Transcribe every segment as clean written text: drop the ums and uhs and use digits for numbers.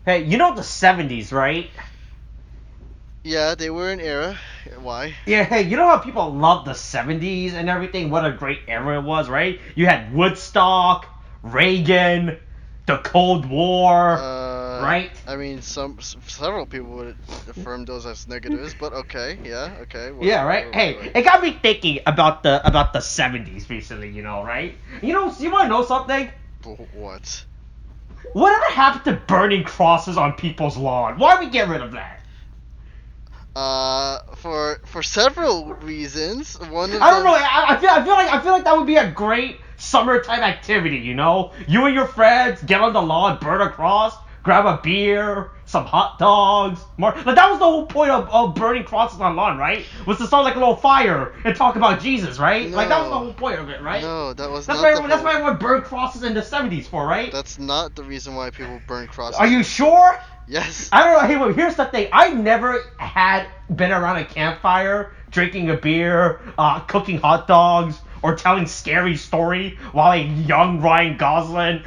Hey, you know the 70s, right? Yeah, they were an era. Why? Yeah, hey, you know how people love the 70s and everything? What a great era it was, right? You had Woodstock, Reagan, the Cold War, right? I mean, several people would affirm those as negatives, but okay, yeah, okay. Yeah, right. Hey, it got me thinking about the 70s recently, right? You want to know something? What? Whatever happened to burning crosses on people's lawn? Why we get rid of that? For several reasons. One of I don't them. know. I feel like that would be a great summertime activity. You and your friends get on the lawn, burn a cross, grab a beer, some hot dogs. Like that was the whole point of burning crosses on lawn, right? Was to start like a little fire and talk about Jesus, right? No. Like that was the whole point of it, right? No, that was That's not why the that's whole. why everyone burned crosses in the 70s for, right? That's not the reason why people burn crosses. Are you sure? Yes. I don't know. Hey, well, here's the thing. I never had been around a campfire, drinking a beer, cooking hot dogs, or telling scary story while a young Ryan Gosling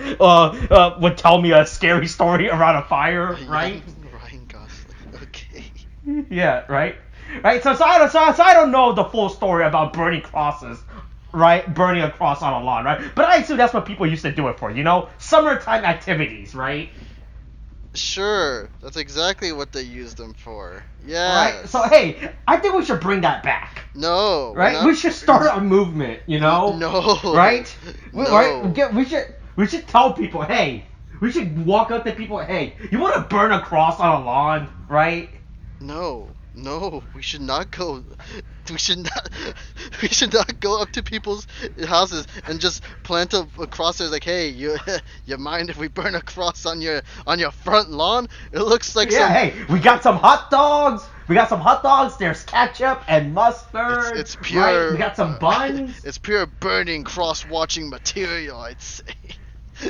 would tell me a scary story around a fire, right? Ryan Gosling. Okay. Yeah, right. Right. So I don't know the full story about burning crosses. Right, burning a cross on a lawn, right? But I assume that's what people used to do it for, summertime activities, right? Sure, that's exactly what they used them for. Right. Yes. So hey, I think we should bring that back. No. we're Right? not- We should start a movement, No. Right? No. Right? We should tell people, hey, we should walk up to people, hey, you want to burn a cross on a lawn, right? No. We should not go. We should not. We should not go up to people's houses and just plant a cross there. Like, hey, you mind if we burn a cross on your front lawn? It looks like Yeah, hey, we got some hot dogs. There's ketchup and mustard. It's pure. Right? We got some buns. It's pure burning cross watching material, I'd say.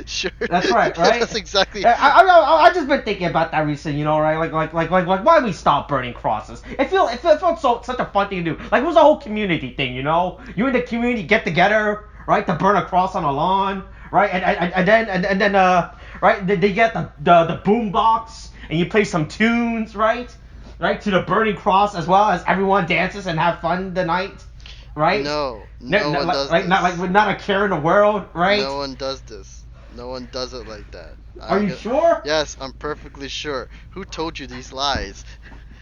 Sure. That's right, right? That's exactly. I just been thinking about that recently, right? Like, why we stop burning crosses? It felt such a fun thing to do. Like, it was a whole community thing, You and the community get together, right, to burn a cross on a lawn, right? And then right, they get the boom box and you play some tunes, right, to the burning cross as well as everyone dances and have fun the night, right? No one does right? this. Not a care in the world, right? No one does this. No one does it like that. Are you sure? Yes, I'm perfectly sure. Who told you these lies?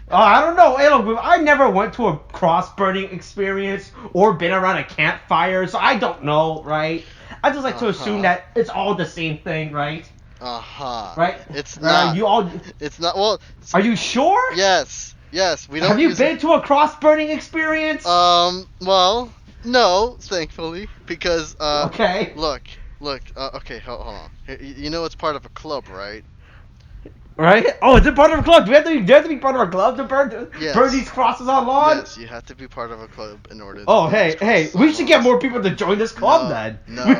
I don't know. Hey, look, I never went to a cross burning experience or been around a campfire, so I don't know, right? I just like to assume that it's all the same thing, right? Right? It's not. It's not. Well. Are you sure? Yes. We don't. Have you been to a cross burning experience? Well, no, thankfully, because Okay. Look. Okay, hold on. You know it's part of a club, right? Right? Oh, is it part of a club? Do you have to be part of a club to burn these crosses on lawn? Yes, you have to be part of a club in order to Oh, hey, we should get more people to join this club then. I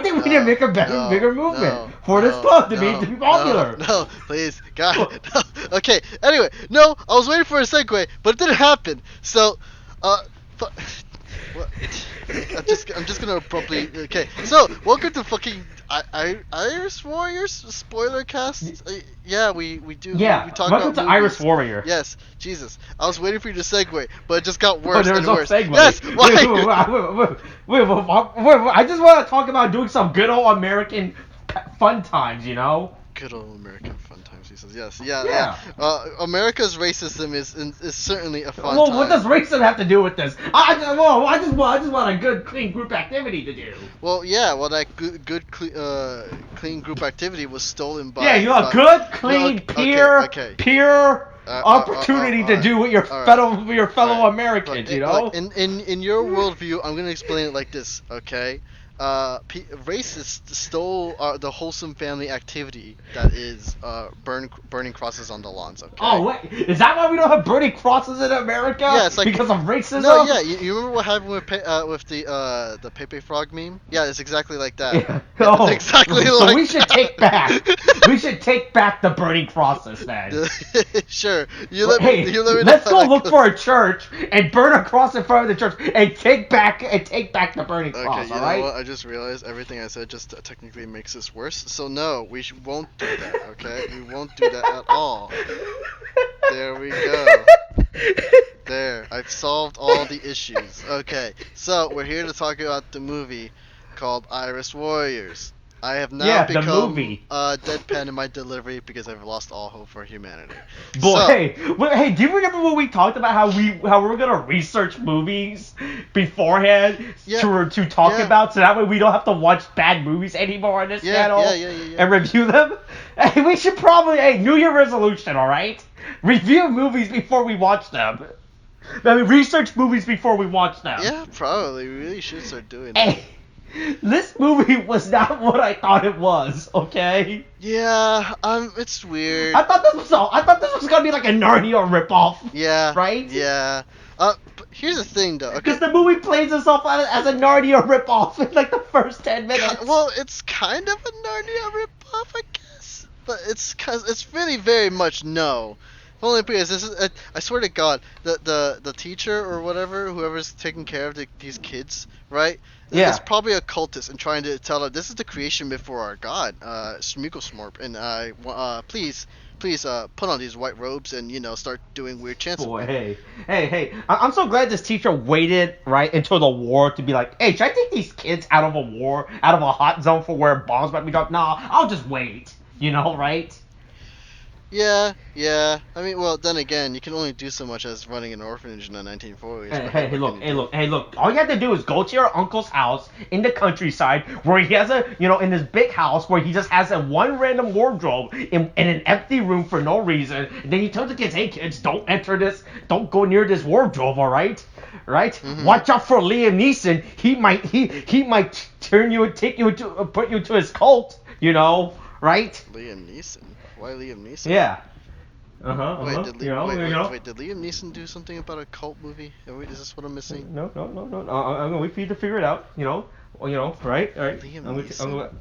think we need to make a bigger movement for this club to be popular. No, please, God. No. Okay, anyway, no, I was waiting for a segue, but it didn't happen. So, what? I'm just gonna abruptly. Okay, so welcome to fucking Iris Warriors spoiler cast. Yeah, we do. Yeah, we talk welcome about to movies. Iris Warrior. Yes, Jesus, I was waiting for you to segue, but it just got worse there was and no worse. segue. Yes, why? Wait, I just want to talk about doing some good old American fun times, Good old American fun times, he says. Yes, yeah. America's racism is certainly a fun time. What does racism have to do with this? I just want a good, clean group activity to do. Well, yeah. Well, that good clean group activity was stolen by. Yeah, good, clean, peer opportunity to do with your fellow Americans. Look, in your worldview, I'm gonna explain it like this. Okay. Racists stole the wholesome family activity that is burning crosses on the lawns. Okay. Oh wait, is that why we don't have burning crosses in America? Yeah, it's like because of racism. No, yeah, you remember what happened with the Pepe Frog meme? Yeah, it's exactly like that. Yeah. It's exactly so like. we should take back. We should take back the burning crosses then. Sure. Let's go look for a church and burn a cross in front of the church and take back the burning cross. You all know right. What? just realized everything I said just technically makes this worse. So no, won't do that. Okay, we won't do that at all. There we go. There, I've solved all the issues. Okay, so we're here to talk about the movie called Iris Warriors. I have now Yeah, the become movie. deadpan in my delivery because I've lost all hope for humanity. Boy, So, hey, do you remember when we talked about how we were gonna research movies beforehand Yeah, to talk yeah. about, so that way we don't have to watch bad movies anymore on this channel Yeah. and review them? Hey, we should probably New Year resolution, all right? Review movies before we watch them. I mean, research movies before we watch them. Yeah, probably. We really should start doing that. Hey, this movie was not what I thought it was. Okay. Yeah, it's weird. I thought this was gonna be like a Narnia ripoff. Yeah. Right? Yeah. But here's the thing, though. Okay. Because the movie plays itself as a Narnia ripoff in like the first 10 minutes. Well, it's kind of a Narnia ripoff, I guess. But it's really very much no. Only because this is, I swear to God, the teacher or whatever, whoever's taking care of these kids, right? Yeah. It's probably a cultist and trying to tell them this is the creation myth for our god, Smorp, and please put on these white robes and start doing weird chants. Boy, hey! I'm so glad this teacher waited right until the war to be like, hey, should I take these kids out of a war, out of a hot zone for where bombs might be dropped? Nah, I'll just wait. Right? Yeah. I mean, well, then again, you can only do so much as running an orphanage in the 1940s. Hey, look. All you have to do is go to your uncle's house in the countryside where he has in this big house where he just has a one random wardrobe in an empty room for no reason. And then he tells the kids, hey, kids, don't go near this wardrobe, all right? Right? Mm-hmm. Watch out for Liam Neeson. He might turn you and put you into his cult, right? Liam Neeson? Why Liam Neeson? Yeah. Wait, did Wait, did Liam Neeson do something about a cult movie? Is this what I'm missing? No. I'm gonna wait for you to figure it out. Right. Liam Neeson.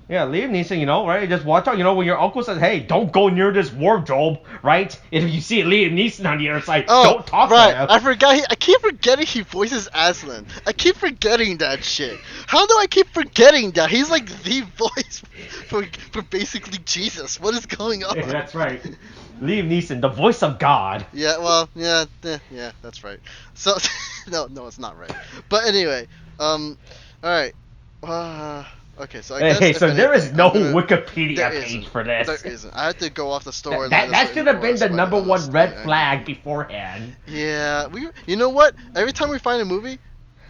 Yeah, Liam Neeson. Right. Just watch out. When your uncle says, "Hey, don't go near this wardrobe," right? If you see Liam Neeson on the other side, don't talk to him. I forgot. I keep forgetting he voices Aslan. I keep forgetting that shit. How do I keep forgetting that? He's like the voice for basically Jesus. What is going on? Yeah, that's right. Liam Neeson, the voice of God. Yeah, well, yeah, that's right. So, no, it's not right. But anyway, all right. Okay, so I guess so there is no Wikipedia page for this. There isn't. I had to go off the story. That should have been the number one red flag beforehand. Yeah, you know what? Every time we find a movie,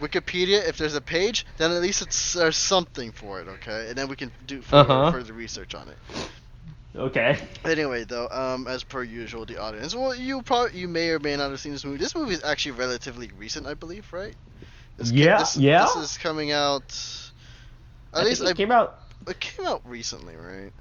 Wikipedia, if there's a page, then at least there's something for it, okay? And then we can do further research on it. Okay. Anyway, though, as per usual, the audience. Well, you may or may not have seen this movie. This movie is actually relatively recent, I believe, right? This is coming out. At least it came out. It came out recently, right?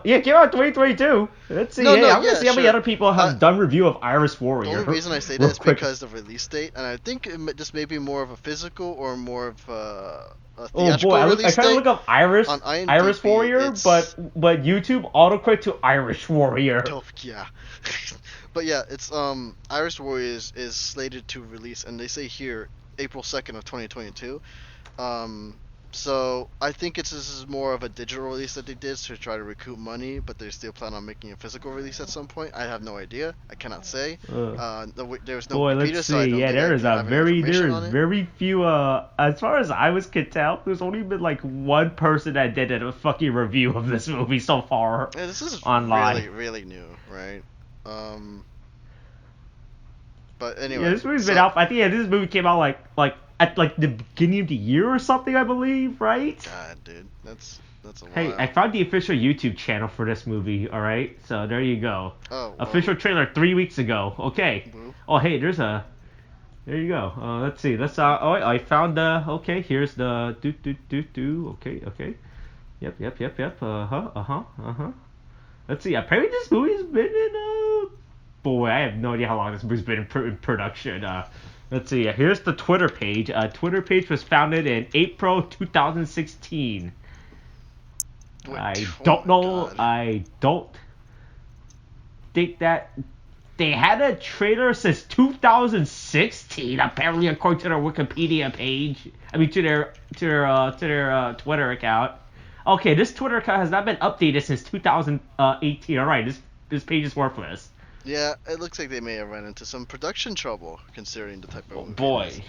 Yeah, it came out 2022. Let's see. I'm gonna see how many other people have done review of Iris Warrior. The only reason I say that is because of release date, and I think this may be more of a physical or more of a theatrical release date. I tried to look up Iris Warrior, but YouTube autocorrect to Irish Warrior. Oh yeah. But yeah, it's Iris Warrior is slated to release, and they say here April 2nd of 2022. So I think this is more of a digital release that they did to try to recoup money, but they still plan on making a physical release at some point. I have no idea. I cannot say. There's no. Let's see. Yeah, there is very few. As far as I could tell, there's only been like one person that did a fucking review of this movie so far. Yeah, this is online. Really, really new, right? But anyway. Yeah, this movie's been out. I think this movie came out like at the beginning of the year or something, I believe, right? God, dude, that's a Hey, I found the official YouTube channel for this movie. All right, so there you go. Oh. Well. Official trailer 3 weeks ago. Okay. Woo. Oh, hey, there you go. Let's see. I found the. Okay, here's the. Okay. Yep. Let's see. Apparently, this movie's been in. Boy, I have no idea how long this movie's been in production. Let's see. Here's the Twitter page. Twitter page was founded in April 2016. I don't know. God. I don't think that They had a trailer since 2016, apparently, according to their Wikipedia page. I mean, to their Twitter account. Okay, this Twitter account has not been updated since 2018. All right, this page is worthless. Yeah, it looks like they may have run into some production trouble, considering the type of Oh movie it is. boy.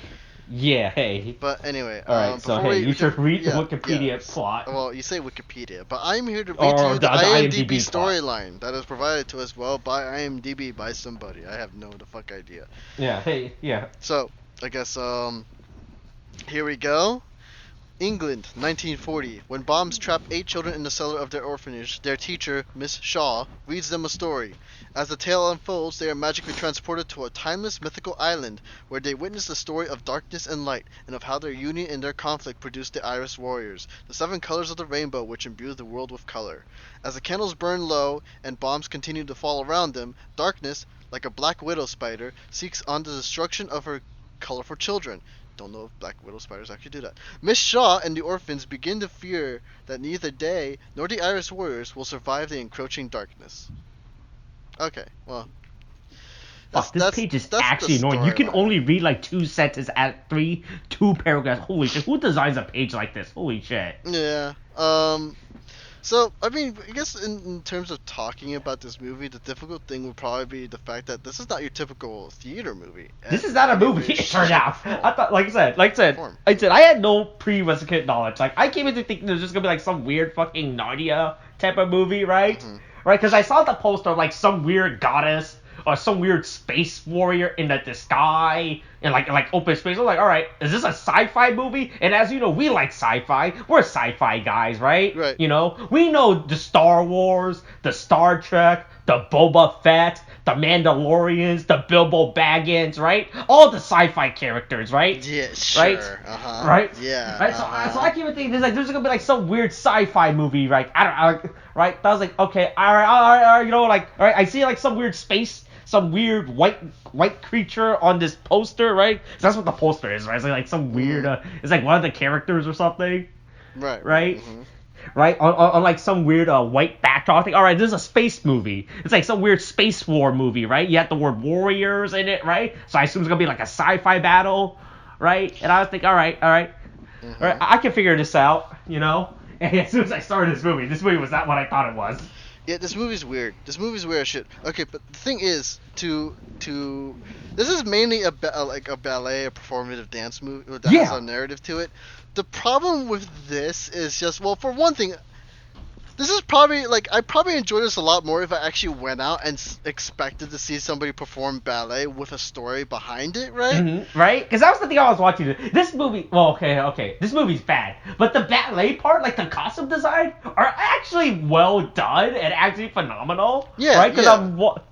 Yeah. Hey. But anyway, All right. So before hey, we you should read the yeah, Wikipedia yes. plot. Well, you say Wikipedia, but I'm here to read Or to you the IMDb IMDb plot. storyline that is provided to us by IMDb by somebody. I have no the fuck idea. Yeah. Hey. Yeah. So I guess here we go. England, 1940. When bombs trap 8 children in the cellar of their orphanage, their teacher, Miss Shaw, reads them a story. As the tale unfolds, they are magically transported to a timeless mythical island where they witness the story of darkness and light, and of how their union and their conflict produced the Iris Warriors, the 7 colors of the rainbow which imbue the world with color. As the candles burn low and bombs continue to fall around them, darkness, like a black widow spider, seeks on the destruction of her colorful children. Don't know if black widow spiders actually do that. Miss Shaw and the orphans begin to fear that neither they nor the Iris Warriors will survive the encroaching darkness. Okay, well. Fuck, this page is actually annoying. You can only read like 2 sentences at 2 paragraphs. Holy shit, who designs a page like this? Holy shit. Yeah. So, I mean, I guess in terms of talking about this movie, the difficult thing would probably be the fact that this is not your typical theater movie. This is not a movie, it turned out. I thought, like I said, I had no prerequisite knowledge. Like, I came into thinking there's just gonna be like some weird fucking Narnia type of movie, right? Mm-hmm. Right? Because I saw the poster of like some weird goddess or some weird space warrior in the sky in like open space. I'm like, all right, is this a sci-fi movie? And as you know, we like sci-fi. We're sci-fi guys, right? Right. You know, we know the Star Wars, the Star Trek, the Boba Fett, the Mandalorians, the Bilbo Baggins, right? All the sci-fi characters, right? Yeah, sure. Right? Uh-huh. Right? Yeah. Right? So I keep thinking there's gonna be like some weird sci-fi movie, right? I don't right? I was like, okay, all right, you know, like, all right, I see like some weird space. Some weird white creature on this poster, right? So that's what the poster is, right? It's like some weird, it's like one of the characters or something. Right. Right? Mm-hmm. Right? On like some weird white backdrop thing. Alright, this is a space movie. It's like some weird space war movie, right? You have the word warriors in it, right? So I assume it's gonna be like a sci-fi battle, right? And I was thinking, alright. Mm-hmm. Alright, I can figure this out, you know? And as soon as I started this movie was not what I thought it was. Yeah, this movie's weird. This movie's weird as shit. Okay, but the thing is, this is mainly like a ballet, a performative dance movie that has a narrative to it. The problem with this is just, well, for one thing, this is probably, like, I probably enjoy this a lot more if I actually went out and expected to see somebody perform ballet with a story behind it, right? Mm-hmm, right? Because that was the thing I was watching. This movie, well, okay. This movie's bad. But the ballet part, like the costume design, are actually well done and actually phenomenal. Yeah, right?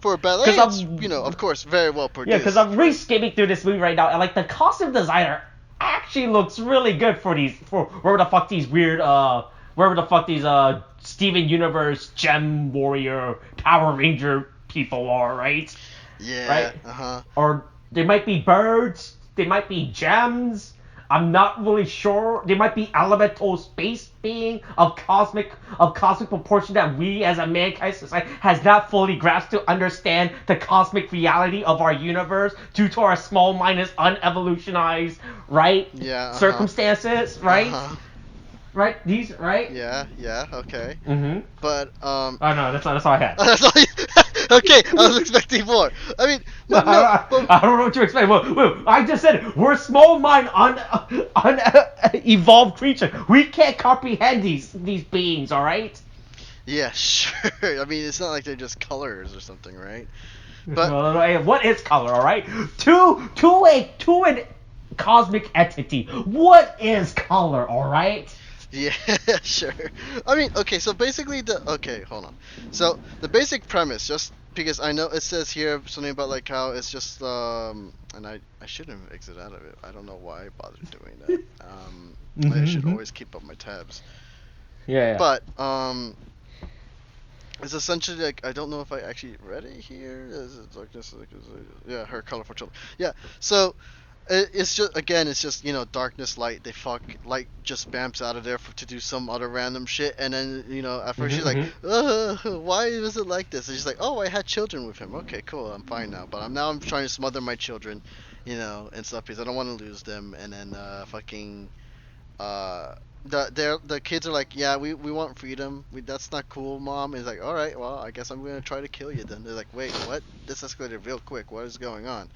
For ballet, it's, you know, of course, very well produced. Yeah, because I'm re-skimming through this movie right now, and like the costume designer actually looks really good for wherever the fuck these Steven Universe, Gem Warrior, Power Ranger people are, right? Yeah. Right? Uh-huh. Or they might be birds, they might be gems. I'm not really sure. They might be elemental space being of cosmic proportion that we as a mankind society has not fully grasped to understand the cosmic reality of our universe due to our small-minded, unevolutionized, right? Yeah. Circumstances, right? Right? These, right? Yeah, okay. Mm-hmm. But, Oh, no, that's all I had. That's all you... Okay, I was expecting more. I mean, I don't know what to expect. Wait, I just said we're small-minded, unevolved creatures. We can't comprehend these beings, all right? Yeah, sure. I mean, it's not like they're just colors or something, right? But hey, what is color, all right? To a cosmic entity, what is color, all right? Yeah, sure. I mean, okay, so basically hold on. So the basic premise, just because I know it says here something about like how it's just and I shouldn't exit out of it. I don't know why I bothered doing that. I should always keep up my tabs. Yeah. But it's essentially like, I don't know if I actually read it here. Is it like this? Yeah, her colorful children. Yeah. So It's just, again, it's just, darkness, light. They fuck, light just bamps out of there to do some other random shit, and then, at first she's like, Mm-hmm. why is it like this? And she's like, oh, I had children with him. Okay, cool, I'm fine now. But I'm trying to smother my children, and stuff because I don't want to lose them. And then fucking uh. The kids are like, yeah, we want freedom. That's not cool, mom. Is like, all right, well, I guess I'm gonna try to kill you then. They're like, wait, what? This escalated real quick. What is going on?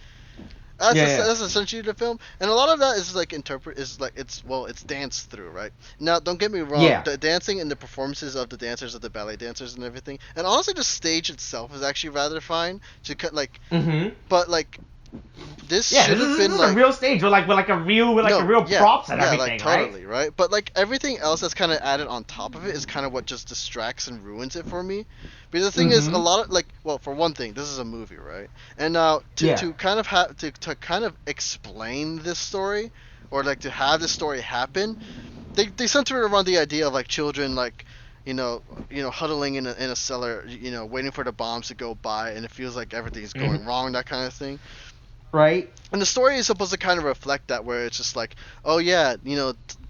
Yeah, yeah. That's essentially the film, and a lot of that is like it's danced through, right? Now, don't get me wrong, Yeah. the dancing and the performances of the dancers, of the ballet dancers, and everything, and honestly, the stage itself is actually rather fine. To cut Mm-hmm. but like this Yeah, should this have is, been this is a like real stage with a no, real yeah, props and yeah, like everything, right? totally, right? But like everything else that's kind of added on top of it is kind of what just distracts and ruins it for me. Because the thing is, a Mm-hmm. lot of like, well, for one thing, this is a movie, right? And now Yeah. to kind of have to kind of explain this story, or like to have this story happen, they center it around the idea of like children like. Huddling in a cellar, waiting for the bombs to go by, and it feels like everything's Mm-hmm. going wrong, that kind of thing. Right. And the story is supposed to kind of reflect that, where it's just like, oh yeah,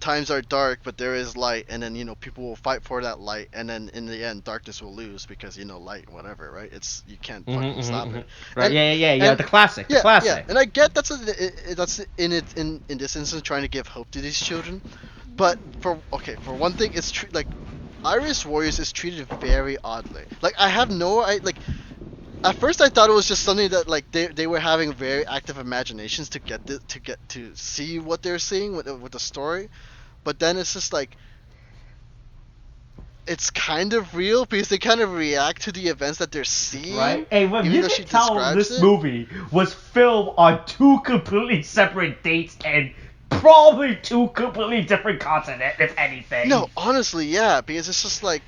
times are dark, but there is light, and then people will fight for that light, and then in the end, darkness will lose because light, whatever, right? It's you can't Mm-hmm, fucking mm-hmm, stop mm-hmm. it. Right. And Yeah, yeah, yeah, yeah. and The classic. The yeah, yeah, classic. and I get that's in this instance trying to give hope to these children, but for one thing, it's like Iris Warriors is treated very oddly. Like I have no I like at first I thought it was just something that like they were having very active imaginations to get to see what they're seeing with the story, but then it's just like it's kind of real because they kind of react to the events that they're seeing, Right? Hey, well, even you though she can tell describes this it. movie was filmed on two completely separate dates and probably two completely different continents, if anything. No, honestly, yeah, because it's just like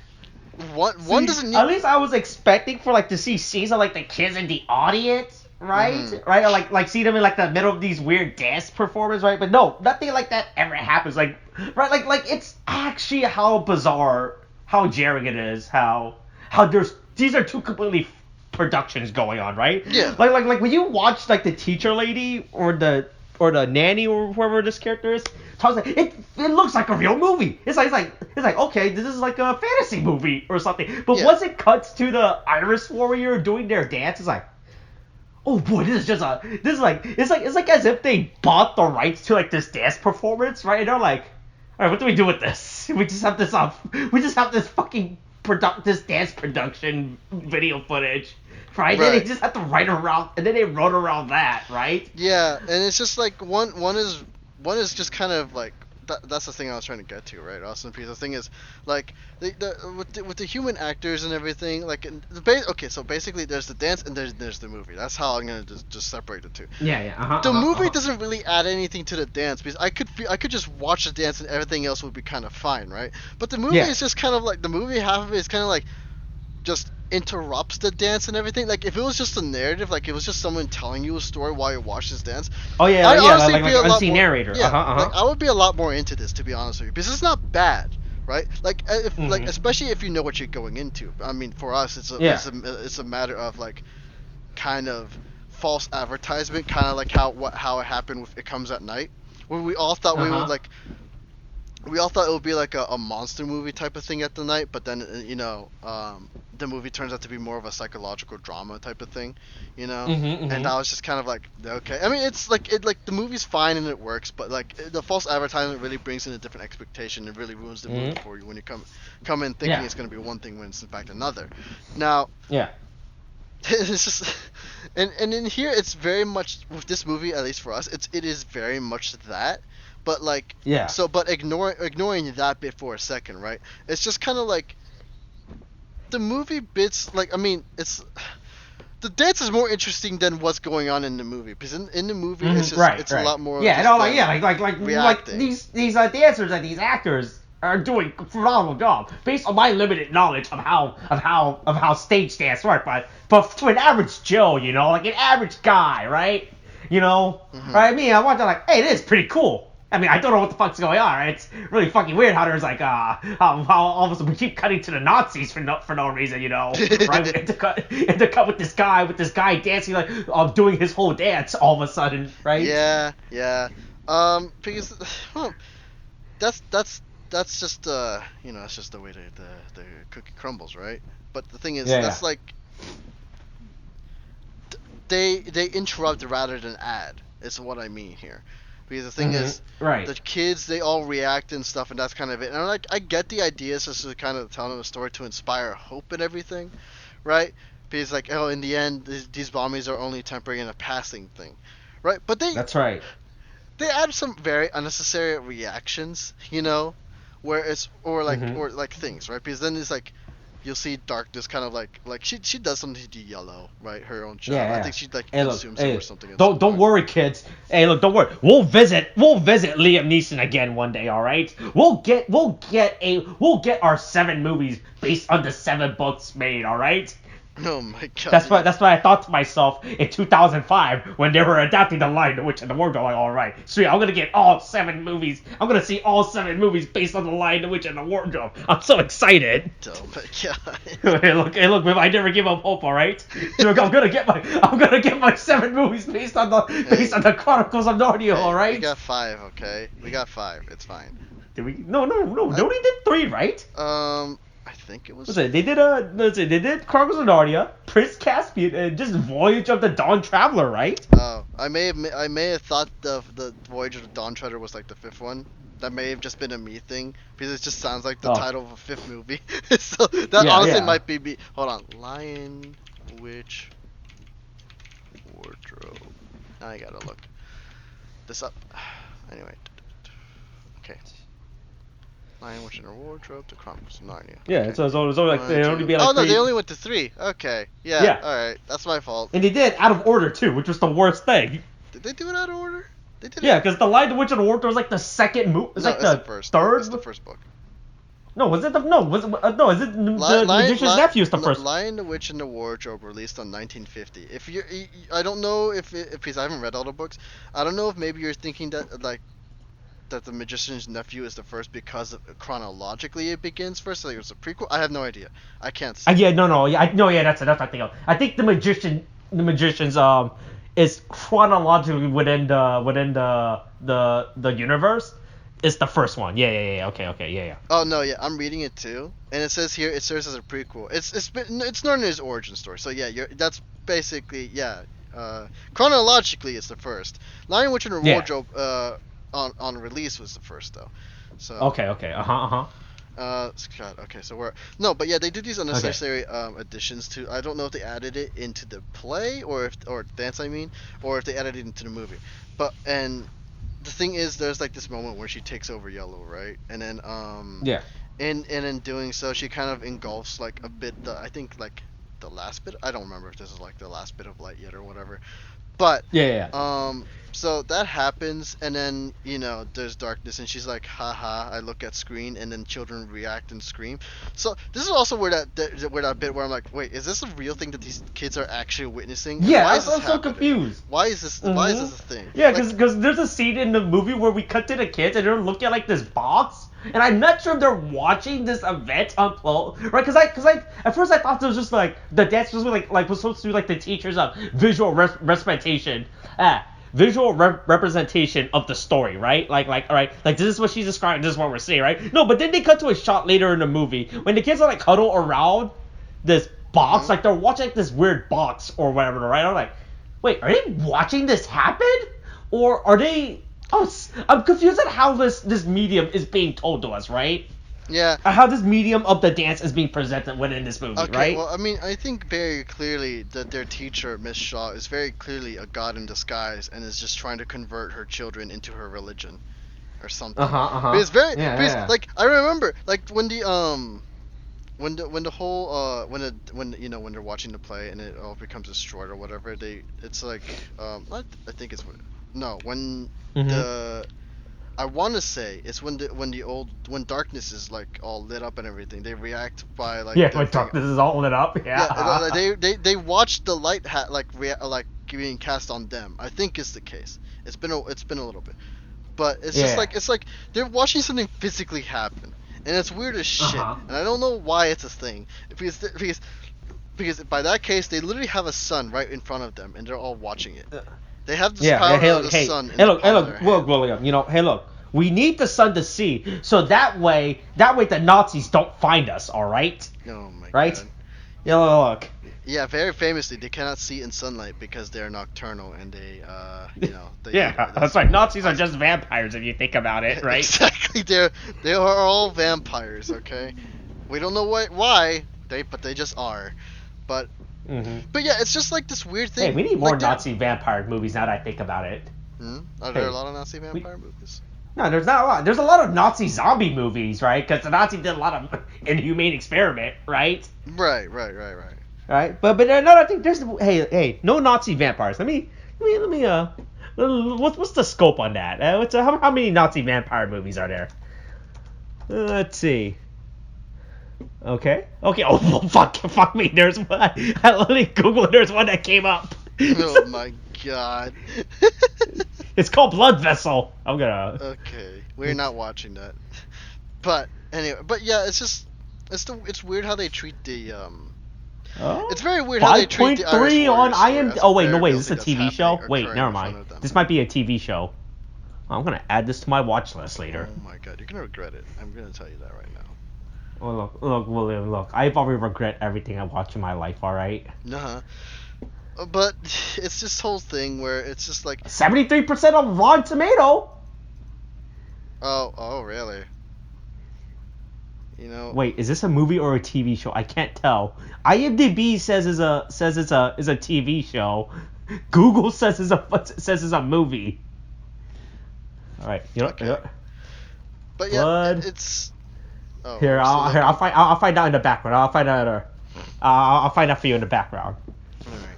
one See, doesn't need. at least I was expecting for to see scenes of the kids in the audience, right? Mhm. Right? Or like see them in the middle of these weird dance performances, right? But no, nothing like that ever happens. Right? Like it's actually how bizarre, how jarring it is, how there's these are two completely productions going on, right? Yeah. Like when you watch the teacher lady or the nanny or whoever this character is, talks it looks like a real movie. It's like okay, this is like a fantasy movie or something. But Yeah. once it cuts to the Iris Warrior doing their dance, it's like, oh boy, it's like as if they bought the rights to this dance performance, right? And they're like, all right, what do we do with this? We just have this fucking this dance production video footage, right? Then they Right. just have to write around, and then they wrote around that, right? Yeah, and it's just like one is just kind of like that's the thing I was trying to get to, right, Austin? Because the thing is, like, with the human actors and everything, like, okay, so basically there's the dance and there's the movie. That's how I'm gonna just separate the two. Yeah, yeah. The movie doesn't really add anything to the dance because I could just watch the dance and everything else would be kind of fine, right? But the movie Yeah. is just kind of like the movie half of it is kind of like just interrupts the dance and everything. Like if it was just a narrative, like it was just someone telling you a story while you watch this dance. Oh yeah, I'd yeah, honestly like be a an lot unseen more, narrator. yeah, Uh-huh. like I would be a lot more into this, to be honest with you, because it's not bad, right? Like if like Mhm. especially if you know what you're going into. I mean, for us, Yeah. it's a matter of like kind of false advertisement, kind of like how it happened with It Comes at Night, where we all thought Uh-huh. we all thought it would be like a monster movie type of thing at the night, but then the movie turns out to be more of a psychological drama type of thing, Mhm. and I was just kind of like, okay. I mean, it's like the movie's fine and it works, but like the false advertisement really brings in a different expectation and really ruins the movie for you when you come in thinking Yeah. it's going to be one thing when it's in fact another. Now, Yeah. it's just and in here it's very much with this movie, at least for us, it is very much that, but like Yeah. but ignoring that bit for a second, right? It's just kind of like the movie bits, like, I mean, it's the dance is more interesting than what's going on in the movie, because in the movie it's just Right. it's Right. a lot more Yeah, just and all them like reacting. these dancers and these actors are doing a phenomenal job based on my limited knowledge of how stage dance work. But to an average Joe, like an average guy, right? Mhm. Right? I mean, I watch it like, hey, this is pretty cool. I mean, I don't know what the fuck's going on. Right? It's really fucking weird how there's like how all of a sudden we keep cutting to the Nazis for no reason, you know, right? And to cut with this guy dancing like doing his whole dance all of a sudden, right? Yeah. Because well, that's just that's just the way the cookie crumbles, right? But the thing is, that's like they interrupt rather than add. Is what I mean here. Because the thing is, the kids, they all react and stuff, and that's kind of it. And I get the idea, is just to kind of tell them a story to inspire hope and everything, right? Because like, oh, in the end, these bombings are only temporary and a passing thing, right? But that's right. They add some very unnecessary reactions, you know, where it's or like things, right? Because then it's like, you'll see darkness kind of like she does something to Yellow, right? Her own child. Yeah. I think she like consumes him or something. Don't worry, kids. Hey, look, don't worry. We'll visit Liam Neeson again one day. All right. We'll get our 7 movies based on the 7 books made. All right. Oh my god. That's what I thought to myself in 2005 when they were adapting The Lion, the Witch, and the Wardrobe. Like, all right, sweet, I'm gonna get all 7 movies. I'm gonna see all 7 movies based on The Lion, the Witch, and the Wardrobe. I'm so excited. Oh my god. hey, look, I never give up hope. All right, look, I'm gonna get my 7 movies based on the Chronicles of Narnia. All right. We got 5, okay? We got 5. It's fine. Did we? No. Nobody did 3, right? I think it was. What's it? They did Chronicles of Narnia, Prince Caspian, and just Voyage of the Dawn Traveler, right? Oh, I may have thought the Voyage of the Dawn Treader was like the 5th one. That may have just been a me thing because it just sounds like the title of a 5th movie. So that honestly might be me. Hold on, Lion, Witch, Wardrobe. Now I gotta look this up. Anyway, okay. Lion, Witch, and her Wardrobe, The Chronicles of Narnia. Yeah, okay. so it's only like they only be like. Oh no, 3. they only went to 3. Okay, yeah. All right, that's my fault. And they did out of order too, which was the worst thing. Did they do it out of order? They did. Yeah, because The Lion, the Witch, and the Wardrobe was like the 2nd movie. It's like the first. 3rd. It's the 1st book. No, was it the Is it the Magician's Nephew? Is the first. Lion, the Witch, and the Wardrobe released on 1950. If you, I don't know if because I haven't read all the books. I don't know if maybe you're thinking that that the Magician's Nephew is the first because chronologically it begins first. Like it was a prequel. I have no idea. I can't see. That's what I think of. I think the Magician's is chronologically within the universe. It's the first one. Yeah. Okay. Oh no, yeah, I'm reading it too, and it says here it serves as a prequel. It's Narnia's origin story. So yeah, that's basically chronologically it's the first. Lion, Witch, and her Wardrobe on release was the first though. So okay. God, okay, so but yeah, they did these unnecessary additions to. I don't know if they added it into the play or dance, or if they added it into the movie. But and the thing is, there's like this moment where she takes over Yellow, right? And then and in doing so, she kind of engulfs like a bit. I think like the last bit. I don't remember if this is like the last bit of light yet or whatever. But so that happens, and then there's darkness, and she's like, haha, I look at screen, and then children react and scream. So this is also where that bit where I'm like, wait, is this a real thing that these kids are actually witnessing? Yeah, I'm so confused. Why is this a thing? Yeah, because there's a scene in the movie where we cut to the kids, and they're looking at like this box, and I'm not sure if they're watching this event unfold, right? Because at first I thought it was just like the dance was was supposed to be like the teachers of visual representation. Visual representation of the story, right? All right, this is what she's describing, this is what we're seeing, right? No, but then they cut to a shot later in the movie when the kids are like huddle around this box, like they're watching like this weird box or whatever, right? I'm like, wait, are they watching this happen, or are they? Oh, I'm confused at how this medium is being told to us, right? Yeah. How this medium of the dance is being presented within this movie, okay, right? Well, I mean, I think very clearly that their teacher, Miss Shaw, is very clearly a god in disguise and is just trying to convert her children into her religion, or something. But it's very, like I remember, like when the when whole when they're watching the play and it all becomes destroyed or whatever, it's like I think it's when the. I want to say it's when darkness is like all lit up and everything. They react by like when darkness is all lit up. Yeah. They watch the light being cast on them. I think is the case. It's been a little bit, but it's just like they're watching something physically happen, and it's weird as shit. And I don't know why it's a thing, because by that case they literally have a sun right in front of them, and they're all watching it. They have this power of the sun in the palm of their hand. William, hey, look, we need the sun to see, so that way the Nazis don't find us, all right? Oh my right? God. Look. Yeah, very famously, they cannot see in sunlight because they're nocturnal and they, that's right. Nazis are just vampires if you think about it, right? Exactly, they are all vampires. Okay, we don't know why but they just are. But yeah, it's just like this weird thing. Hey, we need more Nazi vampire movies now that I think about it. Are there a lot of Nazi vampire movies? No, there's not a lot. There's a lot of Nazi zombie movies, right? Because the Nazis did a lot of inhumane experiment, right? Right. Right, but no, I think there's no Nazi vampires. Let me what's the scope on that? How many Nazi vampire movies are there? Let's see. Okay. Oh fuck me. There's one. I literally Googled. There's one that came up. Oh my God. It's called Blood Vessel. I'm gonna. Okay, we're not watching that. But anyway, yeah, it's weird how they treat the It's very weird how they treat the Irish 5.3 on Warriors IMDb. Oh wait, no real wait, is thing this a that's TV show? happening or Wait, occurring never in front mind. of them. This might be a TV show. I'm gonna add this to my watch list later. Oh my God, you're gonna regret it. I'm gonna tell you that right now. Oh look, William, look. I've already regret everything I watch in my life. All right. But it's this whole thing where it's just like 73% on Rotten Tomato. Oh really? Wait, is this a movie or a TV show? I can't tell. IMDb says it's a TV show. Google says it's a movie. All right, Okay. But yeah, Blood. it's I'll find out in the background. I'll find out for you in the background. Alright.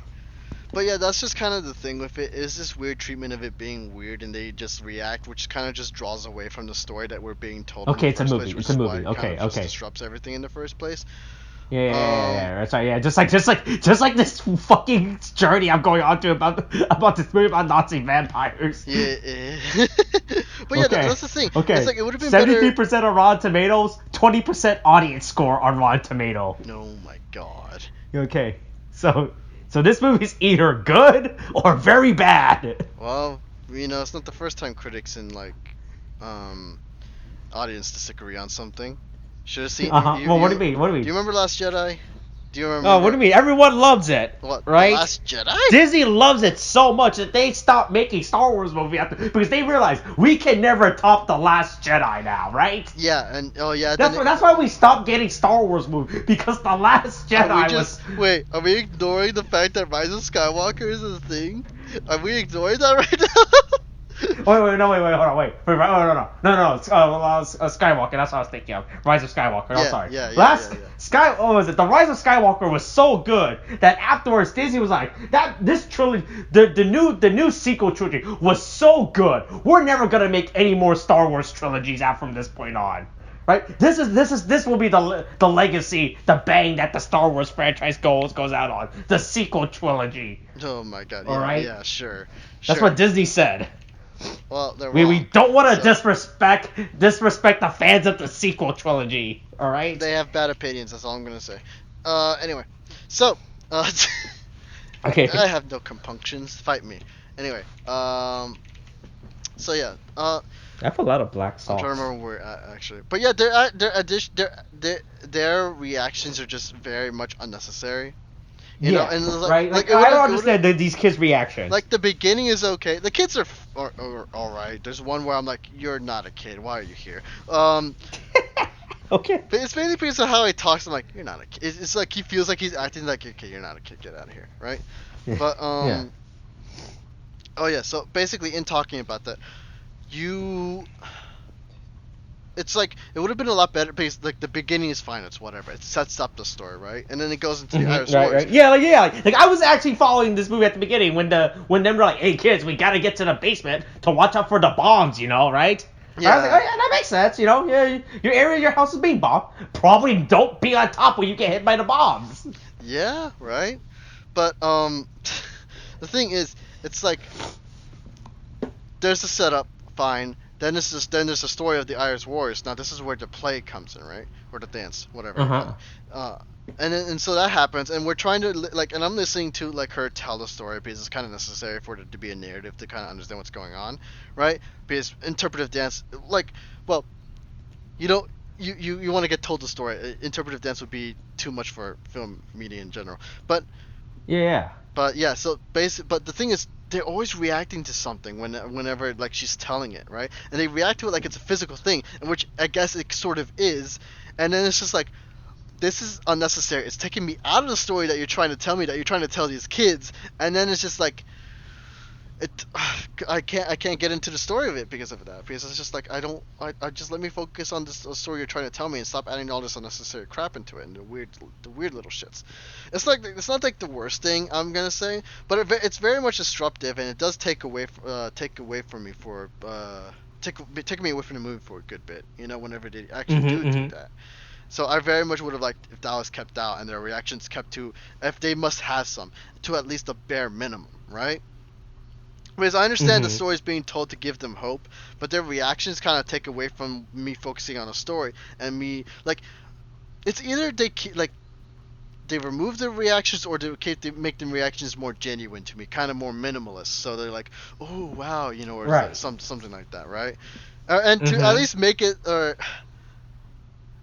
But yeah, that's just kind of the thing with it, is this weird treatment of it being weird and they just react, which kind of just draws away from the story that we're being told. Okay, in the it's a first movie. place, It's a movie. which is why it kind of Okay. just disrupts everything in the first place. Yeah. That's right. Yeah, just like this fucking journey I'm going on to about this movie about Nazi vampires. Yeah. But yeah, that's the thing. Okay. It's like it would have been better. 73% on Rotten Tomatoes, 20% audience score on Rotten Tomato. Oh my God. Okay. So this movie's either good or very bad. Well, it's not the first time critics and audience disagree on something. Should have seen. Well, what do you mean? Do you remember Last Jedi? Do you remember? Oh, what do you mean? Everyone loves it. What? Right? The Last Jedi? Disney loves it so much that they stopped making Star Wars movies because they realized we can never top the Last Jedi now, right? Yeah, and that's why we stopped getting Star Wars movies, because the Last Jedi Wait, are we ignoring the fact that Rise of Skywalker is a thing? Are we ignoring that right now? Hold on, no, Skywalker, that's what I was thinking of. Rise of Skywalker, I'm sorry. Yeah. What was it? The Rise of Skywalker was so good that afterwards Disney was like, this trilogy, the new sequel trilogy was so good, we're never gonna make any more Star Wars trilogies out from this point on. Right? This will be the legacy, the bang that the Star Wars franchise goes out on. The sequel trilogy. Oh my God. All right? Yeah, sure. That's what Disney said. Well, we don't want to disrespect the fans of the sequel trilogy. All right. They have bad opinions. That's all I'm gonna say. Anyway, so okay. I have no compunctions. Fight me. Anyway, so yeah. I have a lot of black socks. I'm trying to remember where we're at, actually. But yeah, their reactions are just very much unnecessary. You know, and right? I don't understand these kids' reactions. Like, the beginning is okay. The kids are all right. There's one where I'm like, you're not a kid. Why are you here? Okay. But it's mainly because of how he talks. I'm like, you're not a kid. It's like he feels like he's acting like, okay, you're not a kid. Get out of here, right? Yeah. But Yeah. Oh yeah. So basically, in talking about that, it's like it would have been a lot better because like the beginning is fine, it's whatever, it sets up the story, right, and then it goes into the Irish Wars. Right. Yeah, like I was actually following this movie at the beginning when them were like, hey kids, we gotta get to the basement to watch out for the bombs, right? Yeah. I was like, oh yeah, that makes sense, Yeah, your area, your house is being bombed. Probably don't be on top when you get hit by the bombs. Yeah, right. But the thing is, it's like there's a setup, fine. there's the story of the Irish Wars. Now this is where the play comes in, right? Or the dance, whatever. Uh, and so that happens, and we're trying to and I'm listening to like her tell the story because it's kind of necessary for it to be a narrative to kind of understand what's going on, right? Because interpretive dance, well, you don't you want to get told the story. Interpretive dance would be too much for film media in general, but Yeah. but yeah, so but the thing is, they're always reacting to something whenever like she's telling it, right? And they react to it like it's a physical thing, and which I guess it sort of is. And then it's just like, this is unnecessary. It's taking me out of the story that you're trying to tell me, that you're trying to tell these kids. And then it's just like, I can't get into the story of it because of that. Because it's just like, I just let me focus on this story you're trying to tell me and stop adding all this unnecessary crap into it and the weird little shits. It's not like the worst thing I'm gonna say, but it's very much disruptive, and it does take me away from the movie for a good bit. Whenever they actually do that. So I very much would have liked if that was kept out and their reactions kept to, if they must have some, to at least a bare minimum, right? Because I understand the story is being told to give them hope, but their reactions kind of take away from me focusing on a story and me it's either they remove their reactions or they make them reactions more genuine to me, kind of more minimalist. So they're like, oh wow, or right. something like that, right? And to at least make it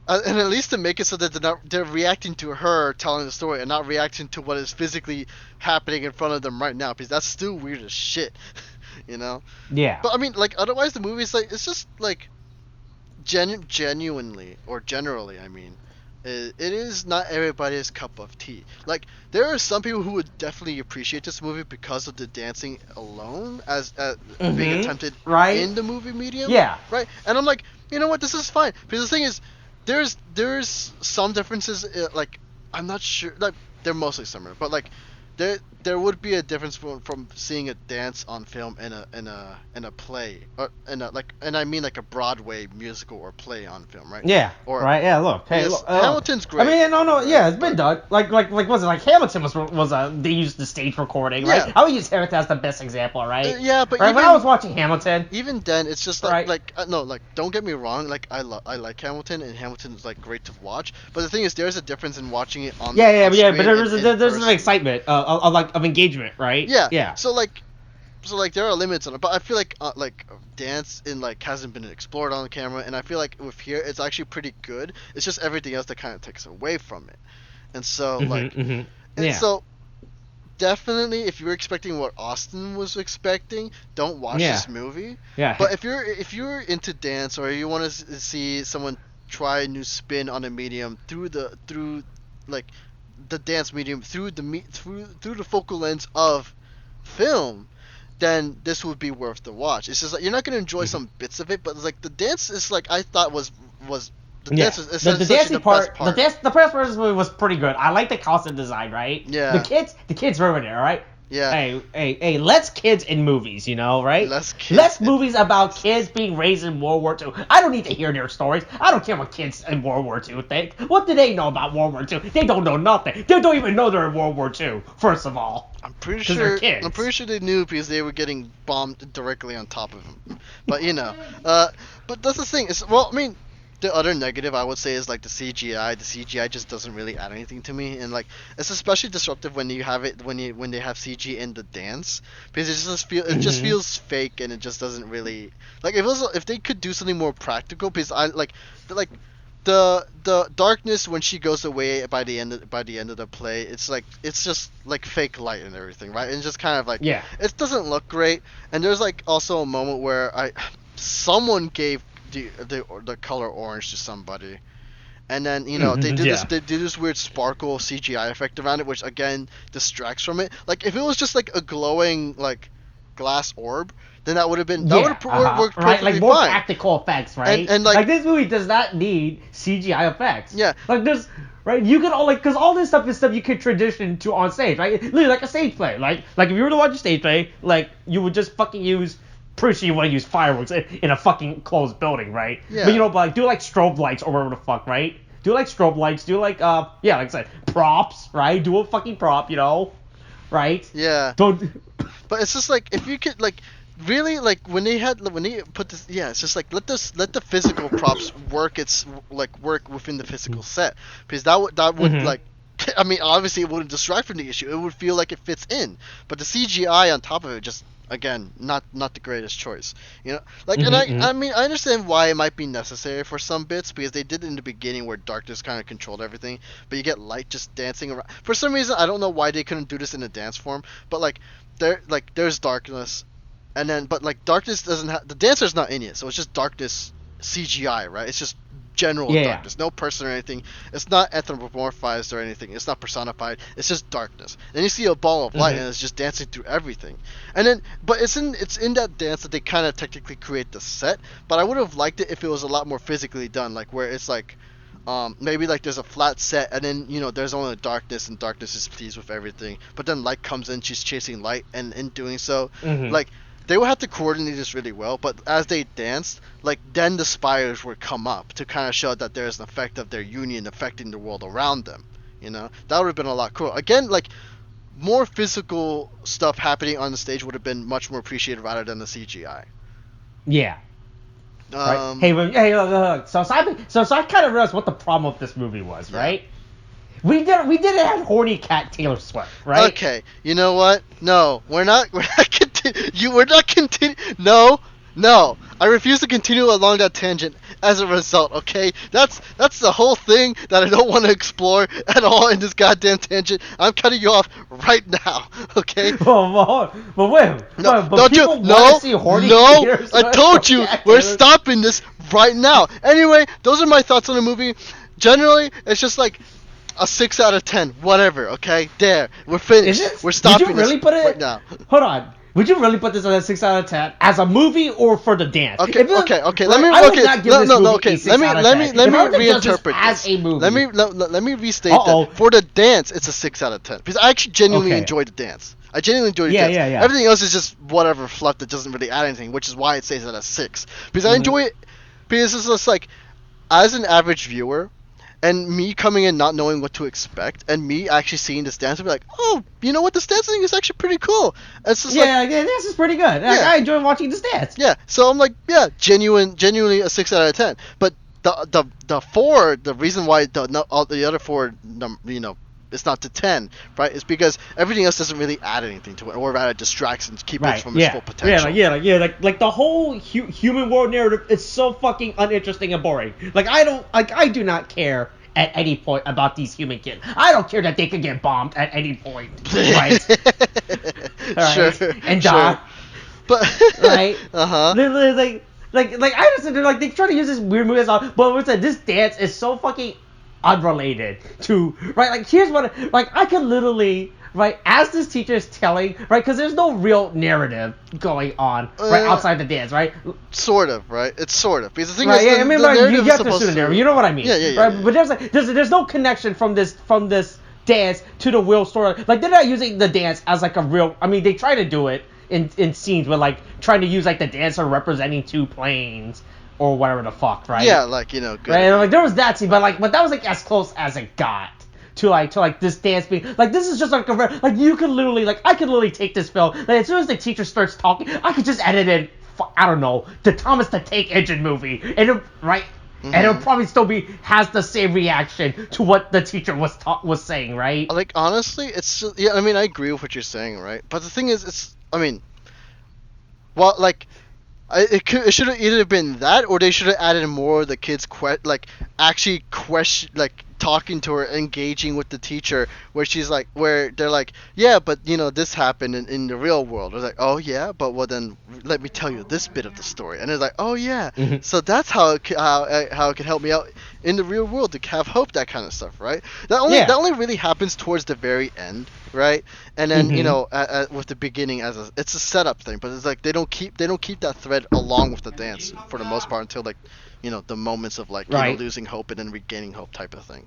and at least to make it so that they're reacting to her telling the story and not reacting to what is physically happening in front of them right now, because that's still weird as shit, Yeah. But I mean, otherwise the movie's it's just genuinely or generally, I mean, it is not everybody's cup of tea. There are some people who would definitely appreciate this movie because of the dancing alone as being attempted in the movie medium. Yeah. Right. And I'm like, you know what, this is fine, because the thing is, there's some differences. I'm not sure. They're mostly similar, but there would be a difference from seeing a dance on film in a play, and I mean a Broadway musical or play on film, right? Yeah. Right. Yeah. Look. Hey. Look, Hamilton's great. I mean, no. Yeah, it's been done. Was it Hamilton was they used the stage recording, right? Yeah. I would use Hamilton as the best example, right? Yeah, but right, when I was watching Hamilton, even then, it's just don't get me wrong. I like Hamilton, and Hamilton's great to watch. But the thing is, there's a difference in watching it on but screen there's an excitement of engagement, right? Yeah. So there are limits on it, but I feel dance hasn't been explored on the camera, and I feel like with here it's actually pretty good. It's just everything else that kind of takes away from it, and so so definitely if you're expecting what Austin was expecting, don't watch this movie. Yeah. But if you're into dance, or you want to see someone try a new spin on a medium through the dance medium through the focal lens of film, then this would be worth the watch. It's just you're not gonna enjoy some bits of it, but the dance is I thought was the dance is the dancing part. The best part of this movie was pretty good. I like the costume design, right? Yeah. The kids ruined it, right? Yeah. Hey, less kids in movies, right? Less movies about kids being raised in World War II. I don't need to hear their stories. I don't care what kids in World War II think. What do they know about World War II? They don't know nothing. They don't even know they're in World War II, first of all. I'm pretty sure they knew because they were getting bombed directly on top of them. But, but that's the thing. The other negative I would say is the CGI. The CGI just doesn't really add anything to me, and it's especially disruptive when you have it when they have CG in the dance, because it just feels fake, and it just doesn't really if they could do something more practical, because the darkness when she goes away by the end of the play, it's just fake light and everything, right? And just kind of it doesn't look great. And there's also a moment where someone gave the color orange to somebody, and then they do this weird sparkle CGI effect around it, which again distracts from it. If it was just a glowing glass orb, then that would have been worked perfectly more fine. Practical effects, right? And this movie does not need CGI effects. Yeah. There's right, you can because all this stuff is stuff you could transition to on stage, right? Literally a stage play. If you were to watch a stage play, you would just fucking use. Pretty sure you want to use fireworks in a fucking closed building, right? Yeah. But do strobe lights or whatever the fuck, right? Do strobe lights. Do like I said, props, right? Do a fucking prop, right? Yeah. Don't. But it's just if you could really, like when they put this, yeah, it's just like let the physical props work within the physical set, because that would like, I mean, obviously it wouldn't distract from the issue. It would feel like it fits in, but the CGI on top of it just, again, not the greatest choice. Like, and I mean, I understand why it might be necessary for some bits, because they did it in the beginning where darkness kind of controlled everything, but you get light just dancing around. For some reason, I don't know why they couldn't do this in a dance form, but there's darkness, and then but like darkness doesn't have, the dancer's not in it, so it's just darkness CGI, right? It's just general Yeah. darkness, no person or anything. It's not anthropomorphized or anything. It's not personified. It's just darkness. Then you see a ball of light, and it's just dancing through everything. And then, but it's in that dance that they kind of technically create the set. But I would have liked it if it was a lot more physically done, like where it's like, maybe like there's a flat set, and then there's only darkness, and darkness is pleased with everything. But then light comes in, she's chasing light, and in doing so, like, they would have to coordinate this really well, but as they danced, like, then the spires would come up to kind of show that there's an effect of their union affecting the world around them. That would have been a lot cooler. Again, like, more physical stuff happening on the stage would have been much more appreciated rather than the CGI. Yeah. Right. Hey, look. So I kind of realized what the problem with this movie was, right? We didn't have horny cat Taylor Swift, right? Okay, you know what? No, we're not continue. No. I refuse to continue along that tangent as a result, okay? That's the whole thing that I don't want to explore at all in this goddamn tangent. I'm cutting you off right now, okay? But wait. No, but people want to see horny Taylor Swift. I told you, we're stopping this right now. Anyway, those are my thoughts on the movie. Generally, it's just like a 6 out of 10, whatever, okay? There, we're finished. We're stopping Would you really put it right now. Hold on. Would you really put this on a 6 out of 10 as a movie or for the dance? Okay. Let me reinterpret this as a movie. Let me restate that. For the dance, it's a 6 out of 10 because I actually genuinely enjoyed the dance. I genuinely enjoyed the dance. Yeah. Everything else is just whatever fluff that doesn't really add anything, which is why it stays at a 6. Because I enjoy it. Because it's just like, as an average viewer, and me coming in not knowing what to expect, and me actually seeing this dance and be like, oh, you know what, this dancing is actually pretty cool. And it's just this is pretty good. I enjoy watching this dance. Yeah, so I'm like, genuinely a 6 out of 10. But the 4, the reason why the other 4, it's not to 10, right? It's because everything else doesn't really add anything to it, or rather distracts and keeps it from its full potential. Like the whole human world narrative is so fucking uninteresting and boring. Like I do not care at any point about these human kids. I don't care that they could get bombed at any point, right? Sure, and die. Sure. But right? Like I understand, like they try to use this weird movie as all, but this dance is so fucking unrelated to, right? Like, here's what, like, I could literally, right, as this teacher is telling, right, because there's no real narrative going on, right, outside the dance, right? Sort of, right? It's sort of, because the thing is, the narrative you have to assume the narrative, you know what I mean? Yeah. Right? But there's no connection from this dance to the real story. Like, they're not using the dance as, like, a real, I mean, they try to do it in scenes with, like, trying to use, like, the dancer representing 2 planes, or whatever the fuck, right? Yeah, like, good. Right, and, like, there was that scene, but that was, like, as close as it got to this dance being, like, this is just, like, like, you could literally, like, I could literally take this film, like, as soon as the teacher starts talking, I could just edit in, I don't know, the Thomas the Tank Engine movie, and it, right? And it'll probably still has the same reaction to what the teacher was saying, right? Like, honestly, it's just, I mean, I agree with what you're saying, right? But the thing is, well, like, it should have either been that, or they should have added more of the kids actually talking to her, engaging with the teacher, where they're like, yeah, but this happened in the real world. It's like, oh yeah, but well then let me tell you this bit of the story, and it's like, oh yeah, so that's how it can help me out in the real world to have hope, that kind of stuff, right? That only really happens towards the very end, right? And then with the beginning it's a setup thing, but it's like they don't keep that thread along with the dance for the most part until, like, the moments of, like, losing hope and then regaining hope type of thing.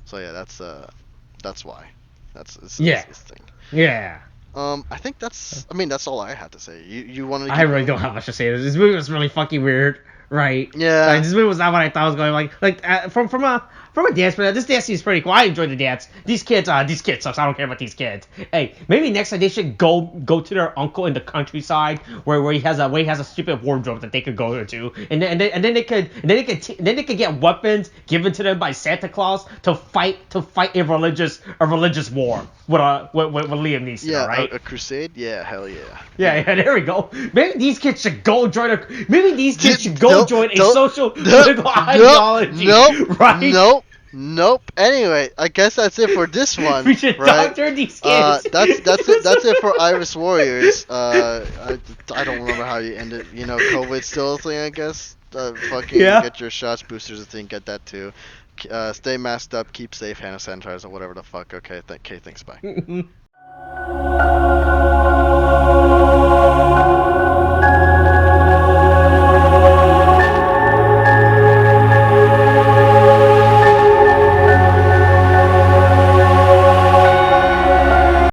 So yeah, that's why. That's this thing. Yeah. I think that's all I had to say. You want to? I really don't have much to say. This movie was really fucking weird, right? Yeah. Like, this movie was not what I thought it was going. Like from from a dance perspective, this dance seems pretty cool. I enjoy the dance. These kids sucks. I don't care about these kids. Hey, maybe next time they should go to their uncle in the countryside where he has a stupid wardrobe that they could go to, and then they could get weapons given to them by Santa Claus to fight a religious war with Liam Neeson. Yeah, right? a crusade. Yeah, hell yeah. Yeah, there we go. Maybe these kids should go join a social political ideology. Nope. Anyway, I guess that's it for this one. We should right? doctor these kids. That's it for Iris Warriors. I don't remember how you ended. COVID's still a thing, I guess. Fucking get your shots, boosters a thing. Get that too. Stay masked up, keep safe, hand sanitizer, whatever the fuck. Okay, thanks, bye.